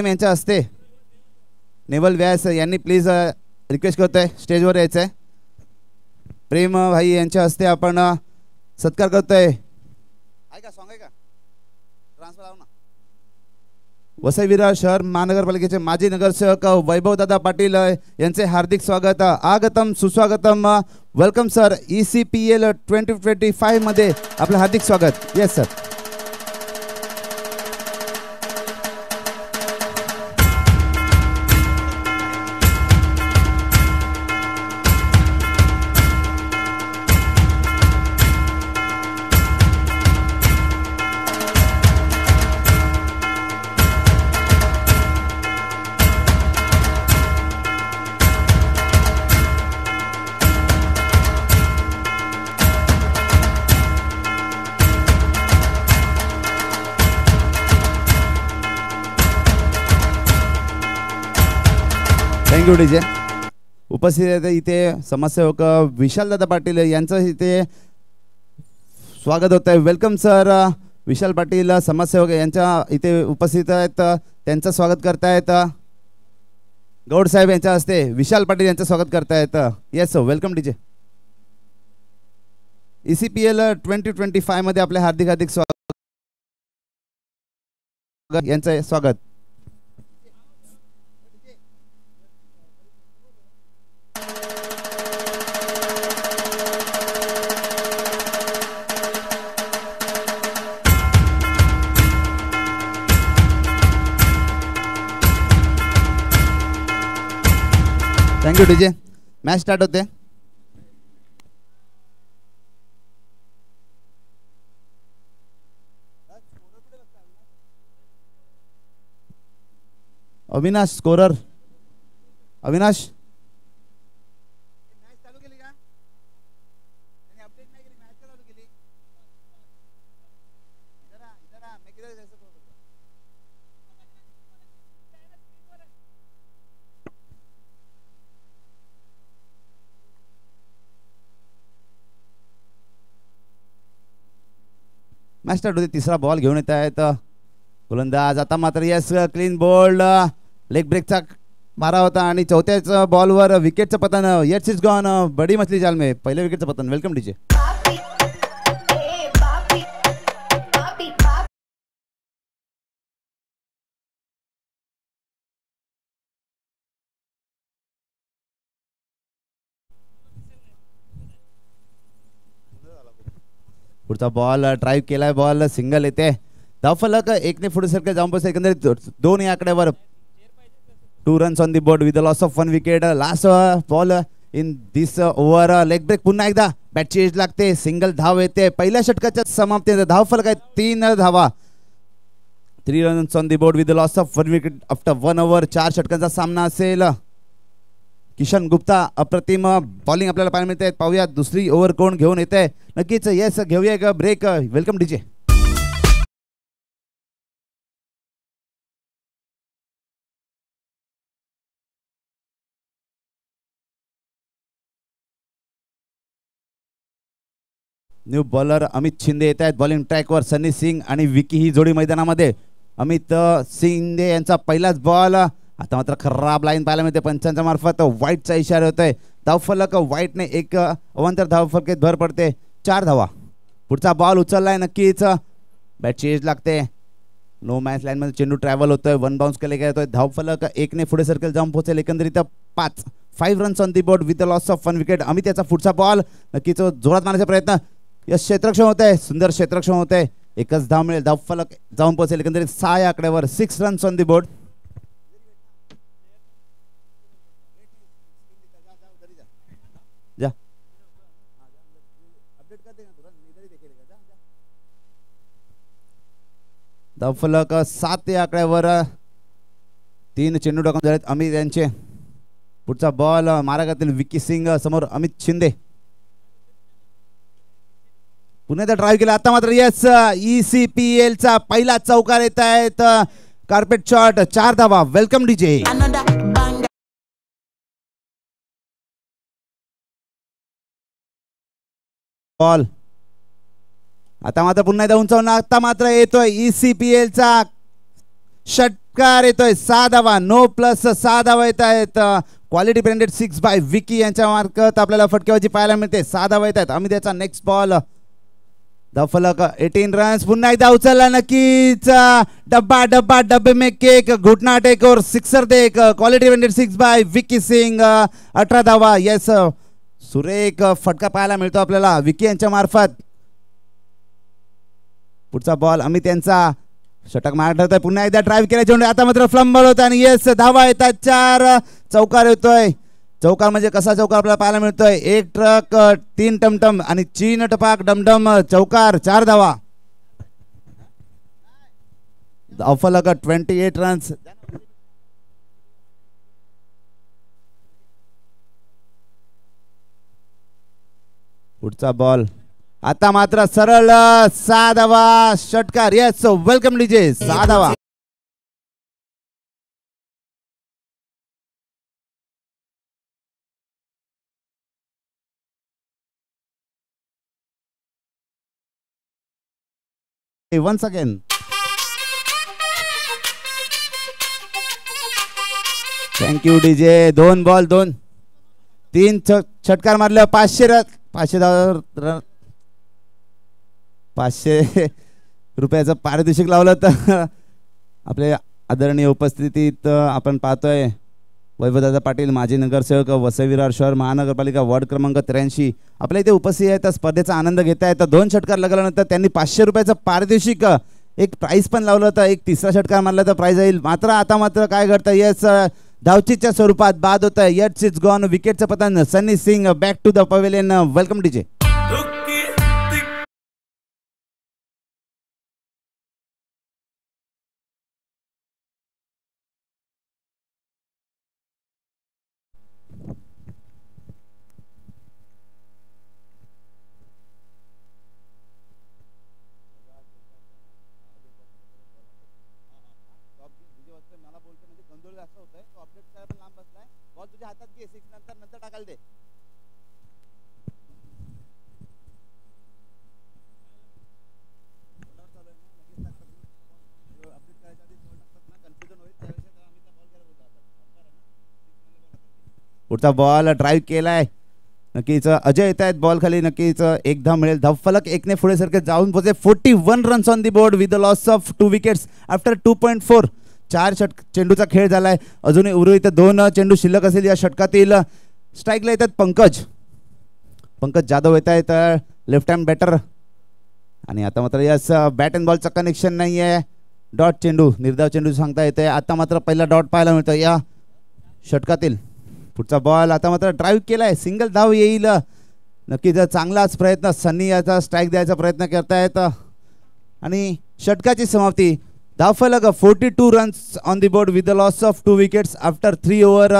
यांच्या हस्ते नेवल व्यास यांनी प्लीज रिक्वेस्ट करतोय स्टेजवर यायचं आहे. प्रेम भाई यांच्या हस्ते आपण सत्कार करतोय. वसई विरार शहर महानगरपालिकेचे माजी नगरसेवक वैभवदादा पाटील यांचे हार्दिक स्वागत. आगतम सुस्वागतम. Welcome sir. ECPL 2025 मध्ये आपलं हार्दिक स्वागत. Yes sir. Thank you DJ. उपस्थित आहेत इथे समाजसेवक विशालदादा पाटील यांचं इथे स्वागत होत आहे. Welcome sir. विशाल पाटील समाजसेवक यांच्या इथे उपस्थित आहेत. त्यांचं स्वागत करतायत. गौड साहेब यांच्या हस्ते विशाल पाटील यांचं स्वागत करतायत. Yes welcome DJ. ECPL 2025 मध्ये आपले हार्दिक हार्दिक स्वागत. यांचं स्वागत. Thank you DJ. मॅच स्टार्ट होते. Avinash scorer. Avinash match start होते. तिसरा बॉल घेऊन येत आहेत गोलंदाज. आता मात्र यस क्लीन बोल्ड लेग ब्रेकचा मारा होता आणि चौथ्याच बॉलवर विकेटचं पतन. येट्स इज गॉन बडी मछली जाल में पहिले विकेटचं पतन. Welcome DJ. पुढचा बॉल ड्राईव्ह केलाय. बॉल सिंगल येते. धावफलक एकने पुढे सरके जाऊन पोहोचले. एकंदरीत 2 या आकड्यावर 2 runs on the board with the loss of 1 wicket. Last ball in this over. Leg break पुन्हा एकदा बॅटची एज लागते. सिंगल धाव येते. पहिल्या षटकाच्या समाप्तीनंतर धावफलक आहे 3 धावा. 3 runs on the board with the loss of 1 wicket after 1 over. 4 षटकांचा सामना असेल. किशन गुप्ता अप्रतिम बॉलिंग आपल्याला पाहायला मिळते. पाहूया दुसरी ओव्हर कोण घेऊन येते. नक्कीच येस घेऊया एक break. Welcome DJ. New bowler Amit Shinde येत आहेत बॉलिंग ट्रॅकवर. सन्नी सिंग आणि विकी ही जोडी मैदानामध्ये. अमित शिंदे यांचा पहिलाच बॉल. आता मात्र खराब लाईन पाहायला मिळते पंचांच्या मार्फत. वाईटचा इशारा होतोय. धावफलक वाईटने एक अवांतर धावफलकेत भर पडते. 4 धावा. पुढचा बॉल उचललाय. नक्कीच बॅटची एज लागते. नो मॅच लाईन मध्ये चेंडू ट्रॅव्हल होतोय. 1 बाउन्स केले गेले. धावफलक 1 ने पुढे सर्कल जाऊन पोहोचेल. एकंदरीत 5 runs on the board with the loss of 1 wicket. Amit याचा पुढचा बॉल नक्कीच जोरात मारण्याचा प्रयत्न. यश क्षेत्ररक्षण होत आहे. सुंदर क्षेत्ररक्षण होत आहे. एकच धाव मिळेल. धावफलक जाऊन पोहोचेल. एकंदरीत 6 या आकड्यावर 6 रन्स ऑन दी बोर्ड. जा धावफलक 7 या आकड्यावर 3 चेंडू टाकून झालेत अमित यांचे. पुढचा बॉल मार्गातील विकी सिंग समोर अमित शिंदे. पुन्हा एकदा ड्राईव्ह केला. आता मात्र यस ECPL चा पहिला चौकार येत आहेत. कार्पेट शॉट 4 धावा. Welcome DJ. बॉल आता मात्र पुन्हा एकदा उंचावून. आता मात्र येतोय ECPL चा षटकार येतोय. 6 धावा. नो प्लस 6 धावा येत आहेत. क्वालिटी ब्रँडेड 6 बाय विकी यांच्या मार्फत आपल्याला फटकेबाजी पाहायला मिळते. 6 धावा येत आहेत. अमित याचा नेक्स्ट बॉल. धावफलक 18 रन्स. पुन्हा एकदा उचलला. नक्कीच डब्बा डब्बा डब्बे में केक. घुटना टेक और सिक्सर देख. क्वालिटी ब्रँडेड 6 बाय विकी सिंग. 18 धावा. येस सुरेख फटका पाहायला मिळतो आपल्याला विकी यांच्या मार्फत. पुढचा बॉल अमित यांचा. षटक मारत होतोय. पुन्हा एकदा ड्राईव्ह केला चेंडू. आता मात्र फ्लंबल होत आणि येस धावा येतात. 4 चौकार येतोय. चौकार म्हणजे कसा चौकार आपल्याला पाहायला मिळतोय. 1 ट्रक 3 टमटम आणि 3 टपाक डमडम. चौकार 4 धावा. धावफलक 28 रन्स. पुढचा बॉल आता मात्र सरळ 6 धावा. षटकार येस वेलकम डीजे. 6 धावा. once again thank you DJ. 2 ball 3 षटकार मारले. 500 रुपयाचं पारितोषिक लावलं. तर आपले आदरणीय उपस्थितीत आपण पाहतोय वैभवदादा पाटील माजी नगरसेवक वसई विरार शहर महानगरपालिका वार्ड क्रमांक 83 आपल्या इथे उपस्थित आहेत. स्पर्धेचा आनंद घेत आहेत. 2 षटकार लागल्यानंतर त्यांनी 500 रुपयाचं पारितोषिक एक प्राइस पण लावलं होतं. एक तिसरा षटकार मारला तर प्राइज येईल. मात्र आता मात्र काय घडतं. येस धावचीच्या स्वरूपात बाद होत आहे. येट्स इट्स गॉन. विकेटचं पतन. Sunny Singh back to the pavilion. Welcome DJ. नंतर टाकाल दे. पुढचा बॉल ड्राईव्ह केलाय, नक्कीच अजय येत आहेत बॉल खाली, नक्कीच एक धाव मिळेल. धावफलक एकने पुढे सरके जाऊन पोहोचले. 41 runs on the board with the loss of 2 wickets after 2.4. 4 चेंडूचा खेळ झालाय. अजूनही उर्वरित 2 चेंडू शिल्लक असेल या षटकातील. स्ट्राईकला येतात पंकज जाधव येत आहेत, लेफ्ट हँड बॅटर. आणि आता मात्र यस बॅट अँड बॉलचं कनेक्शन नाही आहे. डॉट चेंडू, निर्धाव चेंडू सांगता येते. आता मात्र पहिला डॉट पाहायला मिळतं या षटकातील. पुढचा बॉल आता मात्र ड्राईव्ह केलाय, सिंगल धाव येईल. नक्कीच चांगलाच प्रयत्न, सन्नी याचा स्ट्राईक द्यायचा प्रयत्न करतायत. आणि षटकाची समाप्ती. धावफलक 42 runs on the board with the loss of 2 wickets after 3 over.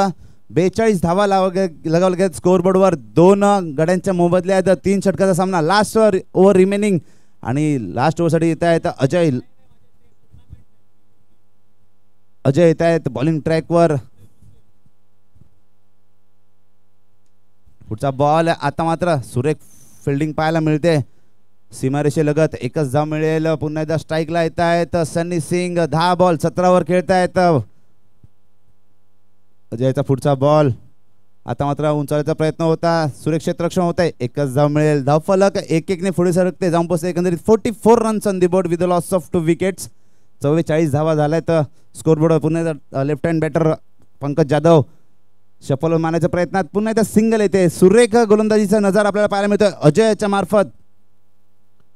42 धावा लगावल्या गेल्या स्कोअरबोर्डवर. 2 गड्यांच्या मोबदल्या आहेत. 3 षटकाचा सामना. लास्ट ओव्हर रिमेनिंग आणि लास्ट ओव्हरसाठी येत आहेत अजय येत आहेत बॉलिंग ट्रॅकवर. पुढचा बॉल आता मात्र सुरेख फिल्डिंग पाहायला मिळते. सीमारेषेलगत एकच धाव मिळेल. पुन्हा एकदा स्ट्राईकला येत आहेत सन्नी सिंग. 10 बॉल 17 वर खेळतायत. अजयचा पुढचा बॉल आता मात्र उंचावण्याचा प्रयत्न होता. सुरेख क्षेत्ररक्षण होत आहे. एकच धाव मिळेल. धावफलक 1-1ने पुढे सरकते. जाऊन पोहोचते एकंदरीत 44 runs on the board with the loss of 2 wickets. 44 धावा झाल्यात स्कोरबोर्डवर. पुन्हा एकदा left hand batter Pankaj Jadhav shuffle मारण्याच्या प्रयत्नात पुन्हा एकदा सिंगल येते. सुरेख गोलंदाजीचा नजारा आपल्याला पाहायला मिळतोय अजयच्या मार्फत.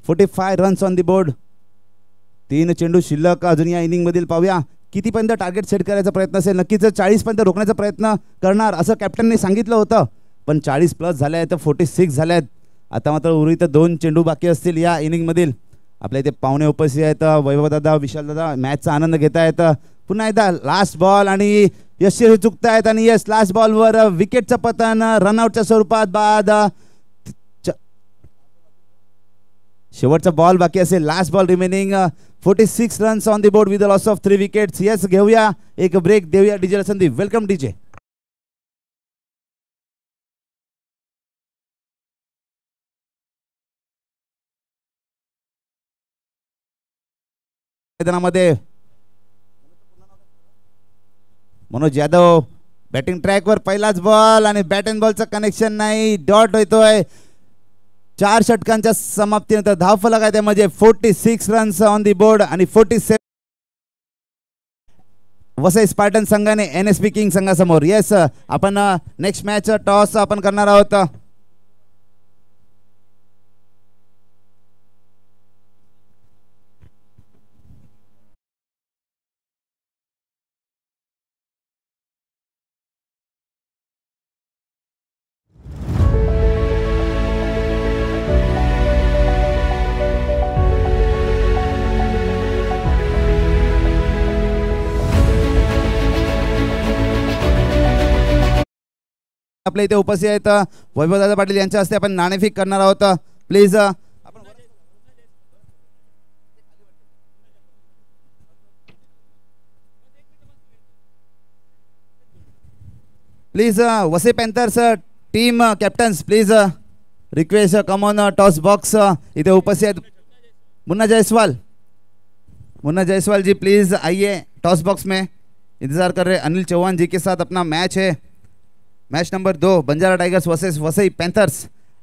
45 रन्स ऑन दी बोर्ड. 3 चेंडू शिल्लक अजून या इनिंग मधील. पाहूया कितीपर्यंत टार्गेट सेट करायचा प्रयत्न असेल. नक्कीच 40 पर्यंत रोखण्याचा प्रयत्न करणार असं कॅप्टनने सांगितलं होतं, पण 40 प्लस झाले आहेत. 46 झाले आहेत. आता मात्र उर्वरित 2 चेंडू बाकी असतील या इनिंग मधील. आपल्या इथे पाहुणे उपस्थित आहेत. वैभवदादा, विशालदादा मॅचचा आनंद घेत आहेत. पुन्हा एकदा लास्ट बॉल आणि यशस्वी चुकतायत. आणि यस लास्ट बॉलवर विकेटचं पतन रनआउटच्या स्वरूपात. बाद शेवटचा बॉल बाकी असेल. Last ball remaining. 46 runs on the board with the loss of 3 wickets. Yes घेऊया एक ब्रेक, देऊया डीजेला संधी. Welcome DJ. मैदानामध्ये मनोज यादव बॅटिंग ट्रॅकवर. पहिलाच बॉल आणि बॅट अँड बॉलचं कनेक्शन नाही. डॉट होतोय. 4 षटकांच्या समाप्तीनंतर धावफलक आहे त्यामध्ये 46 रन्स ऑन दी बोर्ड आणि 47 वसई स्पार्टन संघाने NSP किंग संघासमोर. येस आपण नेक्स्ट मॅच टॉस आपण करणार आहोत. आपल्या इथे उपस्थित आहेत वैभवदादा पाटील यांच्या हस्ते आपण नाणेफेक करणार आहोत. Please please Vasai Panthers team captains please request come on toss box. इथे उपस्थित आहेत मुन्ना जायसवाल जी प्लीज आइए टॉस बॉक्स में. इंतजार कर रहे अनिल चौहान जी के साथ अपना मैच है. Match number 2 Banjara tigers versus Vasai Panthers.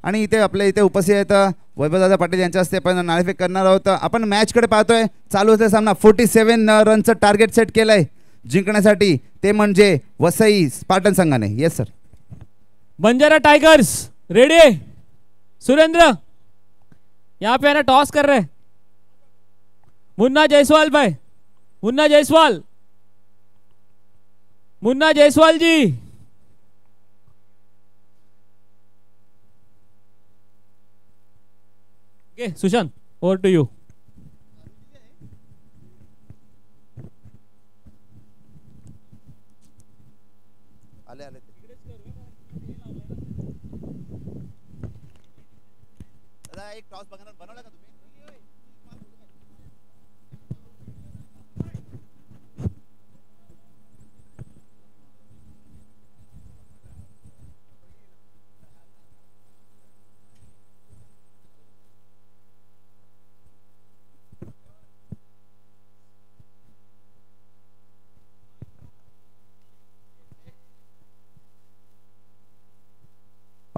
आणि इथे आपल्या इथे उपस्थित आहेत वैभवदादा पाटील यांच्या हस्ते आपण नाणेफेक करणार आहोत. आपण मॅचकडे पाहतोय. चालू होते सामना. 47 रनचं टार्गेट सेट केलंय जिंकण्यासाठी, ते म्हणजे वसई स्पार्टन संघाने. Yes sir. Banjara tigers ready. Surendra यहाँ पे है ना टॉस कर रहे. मुन्ना जायसवाल भाई, मुन्ना जायसवाल जी. Okay, Sushant, over to you. दादा एक टॉस बनवला का तुम्ही?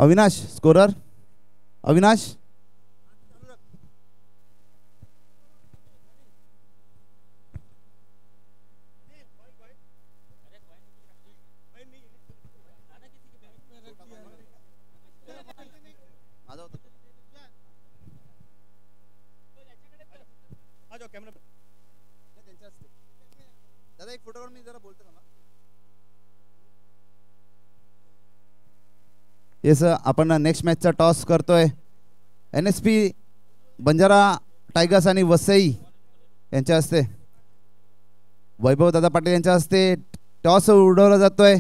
अविनाश स्कोरर अविनाश दादा एक फोटो मी जरा बोलतो ना येस आपण नेक्स्ट मॅचचा टॉस करतोय NSP बंजारा टायगर्स आणि वसई यांच्या हस्ते वैभव दादा पाटील यांच्या हस्ते टॉस उडवला जातोय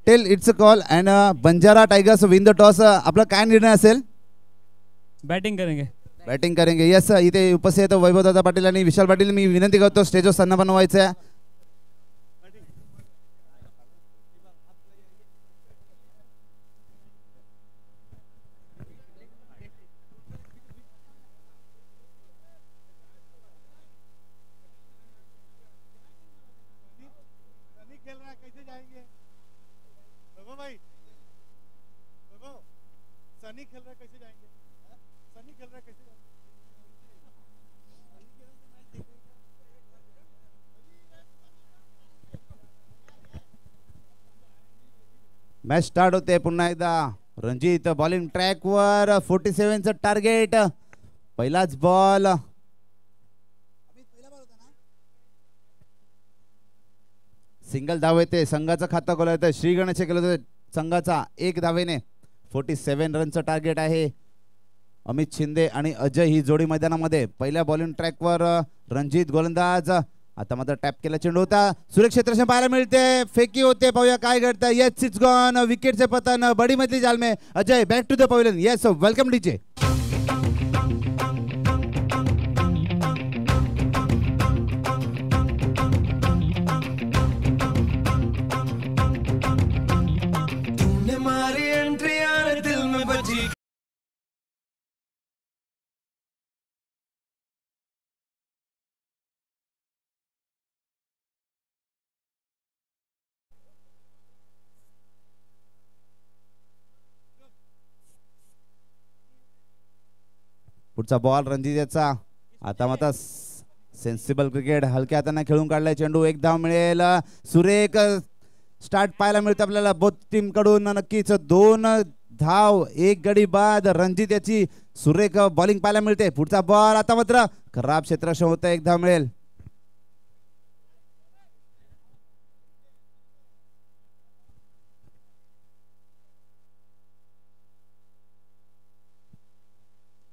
tail it's a call and Banjara Tigers win the toss आपला काय निर्णय असेल बैटिंग करेंगे बॅटिंग करेंगे यस इथे उपस्थित वैभव दादा पाटील आणि विशाल पाटील मी विनंती करतो स्टेजवर सन्मान बनवायचं आहे मॅच स्टार्ट होते पुन्हा एकदा रणजित बॉलिंग ट्रॅक वर 47चं टार्गेट पहिलाच बॉल सिंगल धाव येते संघाचं खातं खोलायचं श्री गणेश केलं होतं संघाचा 1 धावेने 47 रनचं टार्गेट आहे अमित शिंदे आणि अजय ही जोडी मैदानामध्ये पहिल्या बॉलिंग ट्रॅकवर रणजित गोलंदाज आता मात्र टॅप केला चेंडू होता सुरेख क्षेत्रक्षण पाहायला मिळते फेकी होते पाहूया काय घडतं येस इट्स गॉन विकेटचे पतन बडी मधली जाल में Ajay back to the pavilion yes welcome DJ तूने मारी एंट्री आने दिल में बजी पुढचा बॉल रणजितचा आता मात्र सेन्सिबल क्रिकेट हलक्या हाताने खेळून काढलाय चेंडू 1 धाव मिळेल सुरेख स्टार्ट पाहायला मिळतं आपल्याला बोथ टीम कडून नक्कीच 2 धाव 1 गडी बाद रणजित याची सुरेख बॉलिंग पाहायला मिळते पुढचा बॉल आता मात्र खराब क्षेत्ररक्षण होतं 1 धाव मिळेल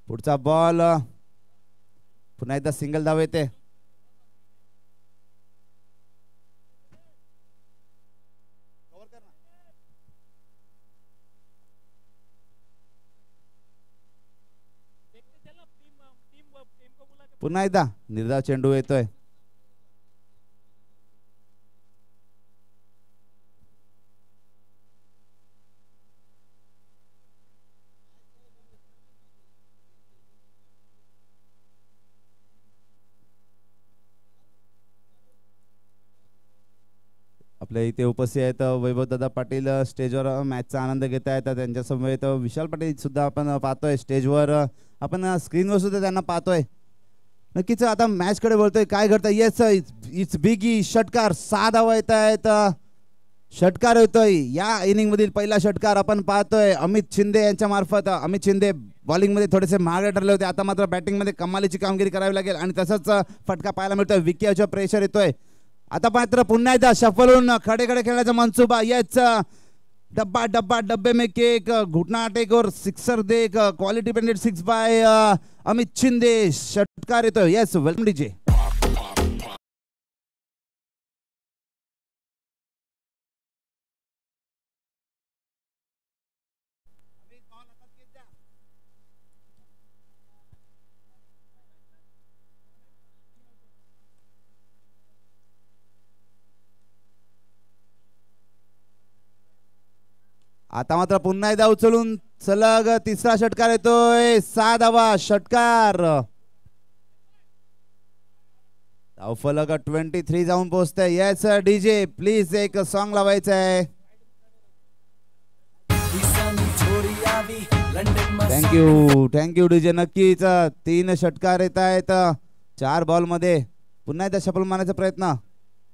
पुढचा बॉल पुन्हा एकदा सिंगल धाव येते पुन्हा एकदा निर्धाव चेंडू येतोय आपल्या इथे उपस्थित आहेत वैभव दादा पाटील स्टेजवर मॅचचा आनंद घेत आहेत त्यांच्यासमवेत विशाल पाटील सुद्धा आपण पाहतोय स्टेजवर आपण स्क्रीनवर सुद्धा त्यांना पाहतोय नक्कीच आता मॅच कडे बोलतोय काय घडतं येस इट्स बिगी षटकार 6 धावा येत आहेत षटकार होतोय या इनिंग मधील पहिला षटकार आपण पाहतोय अमित शिंदे यांच्या मार्फत अमित शिंदे बॉलिंग मध्ये थोडेसे महागडे ठरले होते आता मात्र बॅटिंग मध्ये कमालीची कामगिरी करावी लागेल आणि तसंच फटका पाहायला मिळतोय विकीच्या प्रेशर येतोय आता मात्र पुन्हा एकदा शफल होऊन खडे खडे खेळण्याचा मनसुबा येस डब्बा डब्बा डब्बे में केक घुटना टेक और सिक्सर देख क्वालिटी पेंडेड 6 बाय अमित शिंदे षटकार येतोय येस वेलकम डीजे आता मात्र पुन्हा एकदा उचलून सलग तिसरा षटकार येतोय 6 धावा षटकार धावफलक 23 जाऊन पोहोचतंय येस डीजे प्लीज एक सॉन्ग लावायचं आहे थँक्यू डीजे. नक्कीच 3 षटकार येत आहेत 4 बॉल मध्ये. पुन्हा एकदा शफल मारण्याचा प्रयत्न.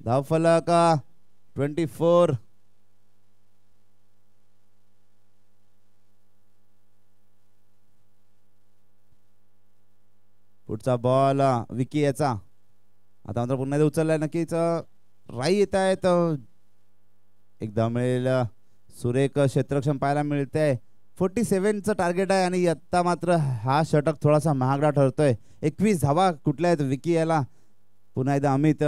धावफलक 24. पुढचा बॉल विकी याचा. आता मात्र पुन्हा एकदा उचललाय. नक्कीच राई येत आहेत. एकदा मिळेल. सुरेख क्षेत्रक्षम पाहायला मिळते. 47चं टार्गेट आहे आणि आता मात्र हा षटक थोडासा महागडा ठरतोय. 21 धावा कुठल्या आहेत विकी याला. पुन्हा एकदा अमित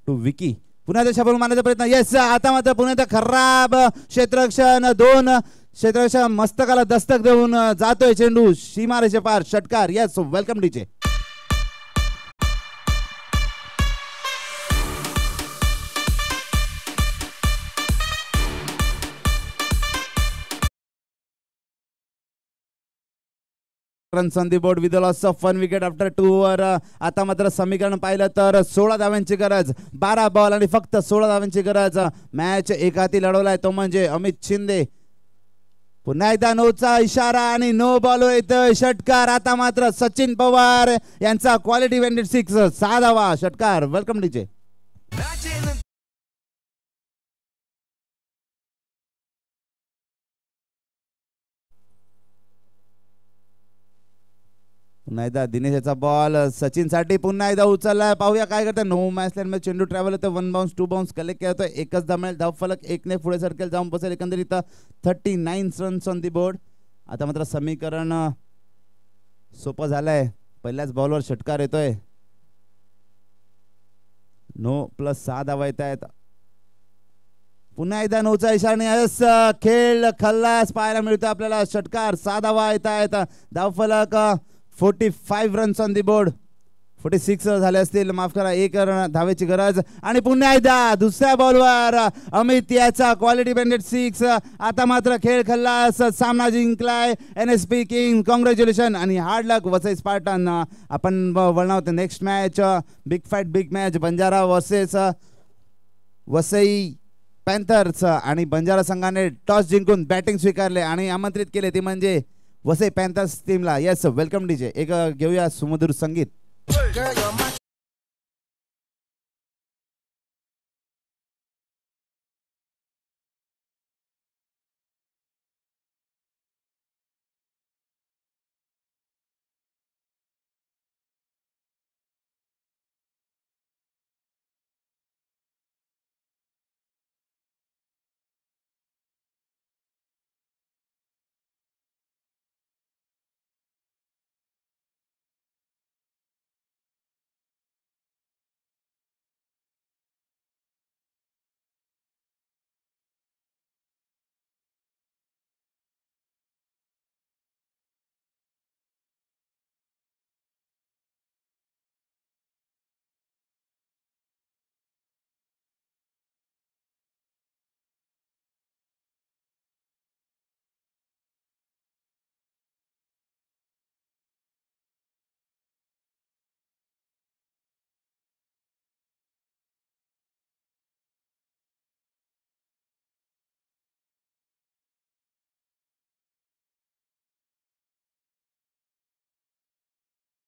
टू विकी. पुन्हा एकदा शफल मारण्याचा प्रयत्न. येस. आता मात्र पुन्हा एकदा खराब क्षेत्ररक्षण. 2 क्षेत्ररक्षण मस्तकाला दस्तक देऊन जातोय चेंडू सीमारेषे पार. षटकार. Yes. Welcome DJ. runs on the board with a loss of 1 wicket after 2 over. आता मात्र समीकरण पाहिलं तर 16 धावांची गरज. 12 बॉल आणि फक्त 16 धावांची गरज. मॅच एक हाती लढवलाय तो म्हणजे अमित शिंदे. पुन्हा एकदा नोचा इशारा आणि नो बॉल येतोय. षटकार. आता मात्र सचिन पवार यांचा क्वालिटी वेंडेड 6. 6 धावा. षटकार. Welcome DJ. पुन्हा एकदा दिनेश याचा बॉल सचिन साठी. पुन्हा एकदा उचललाय. पाहूया काय करतोय. नो मॅच लाईन मध्ये चेंडू ट्रॅव्हल होतोय. 1 बाउन्स 2 बाउन्स कलेक्ट करतोय. एकच धाव. धावफलक 1 ने पुढे सरकेल जाऊन बसेल. एकंदरीत 39 रन्स ऑन दी बोर्ड. आता मात्र समीकरण सोपं झालंय. पहिल्याच बॉलवर षटकार येतोय. नो प्लस 6 धावा येत आहेत. पुन्हा एकदा नोचा इशारा. खेळ खल्लास पाहायला मिळतो आपल्याला. षटकार. 6 धावा येत आहेत. धावफलक 45 रन्स ऑन दी बोर्ड. 46 झाले असतील, माफ करा. 1 धावेची गरज. आणि पुन्हा एकदा दुसऱ्या बॉलवर अमित याचा क्वालिटी बेंडेड 6. आता मात्र खेळ खल्लास. सामना जिंकलाय NSP किंग. कॉंग्रॅच्युलेशन आणि हार्ड लक वसई स्पार्टन. आपण वळणार होते next match. Big fight big match. Banjara versus Vasai Panthers. आणि बंजारा संघाने टॉस जिंकून बॅटिंग स्वीकारले आणि आमंत्रित केले ते म्हणजे वसई पॅन्थर्स टीमला. येस. Welcome DJ. एक घेऊया सुमधुर संगीत.